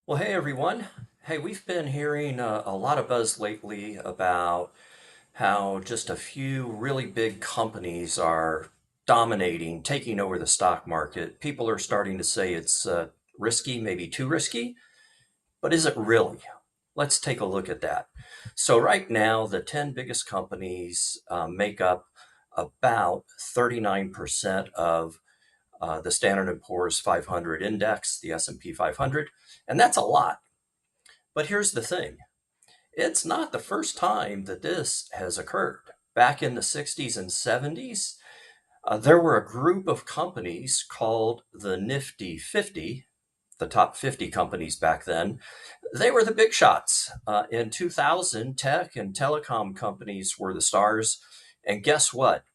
Well, hey everyone. Hey, we've been hearing a lot of buzz lately about how just a few really big companies are dominating, taking over the stock market. People are starting to say it's risky, maybe too risky, but is it really? Let's take a look at that. So, right now, the 10 biggest companies make up about 39% of the Standard& and Poor's 500 index, the S&P 500, and that's a lot. But here's the thing. It's not the first time that this has occurred. Back in the 60s and 70s, there were a group of companies called the Nifty 50, the top 50 companies back then. They were the big shots. In 2000, tech and telecom companies were the stars. And guess what?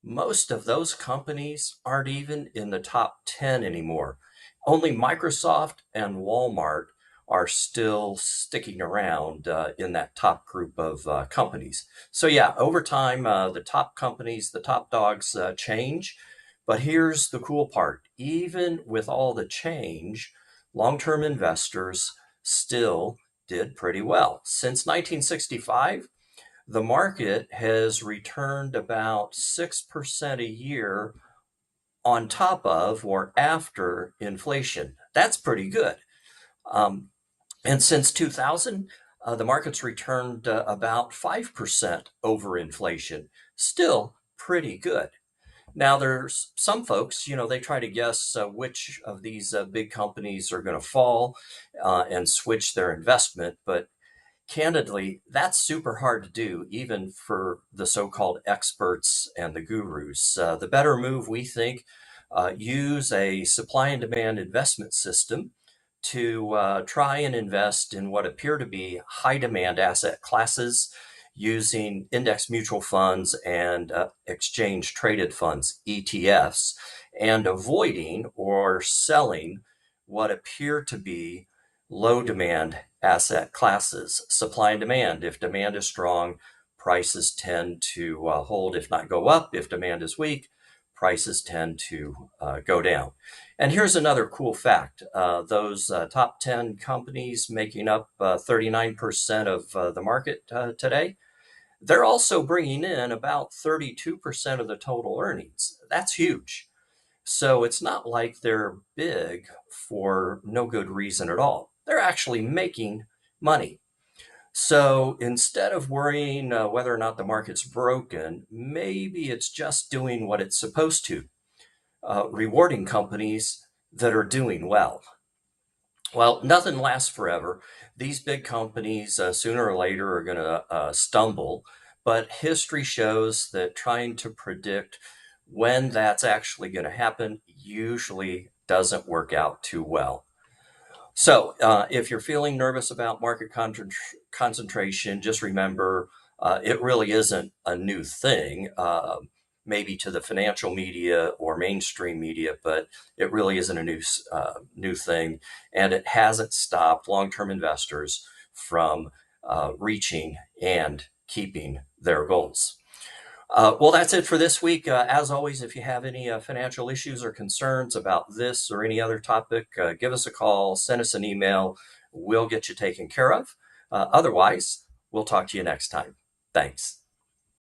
Most of those companies aren't even in the top 10 anymore. Only Microsoft and Walmart are still sticking around in that top group of companies. So, yeah, over time, the top companies, the top dogs change. But here's the cool part, even with all the change, long term investors still did pretty well. Since 1965, the market has returned about 6% a year on top of or after inflation. That's pretty good. Um, and since 2000, the market's returned about 5% over inflation. Still pretty good. Now, there's some folks, they try to guess which of these big companies are going to fall and switch their investment. But candidly, that's super hard to do, even for the so called experts and the gurus. The better move, we think, use a supply and demand investment system to try and invest in what appear to be high demand asset classes using index mutual funds and exchange traded funds, ETFs, and avoiding or selling what appear to be low demand asset classes. Supply and demand. If demand is strong, prices tend to hold, if not go up. If demand is weak, prices tend to go down. And here's another cool fact. Those top 10 companies making up 39% of the market today, they're also bringing in about 32% of the total earnings. That's huge. So it's not like they're big for no good reason at all. They're actually making money. So instead of worrying whether or not the market's broken, maybe it's just doing what it's supposed to, rewarding companies that are doing well. Well, nothing lasts forever. These big companies, sooner or later, are going to stumble. But history shows that trying to predict when that's actually going to happen usually doesn't work out too well. So, if you're feeling nervous about market concentration, just remember it really isn't a new thing, maybe to the financial media or mainstream media, but it really isn't a new thing, and it hasn't stopped long-term investors from reaching and keeping their goals. Well, that's it for this week. As always, if you have any financial issues or concerns about this or any other topic, give us a call, send us an email. We'll get you taken care of. Otherwise, we'll talk to you next time. Thanks.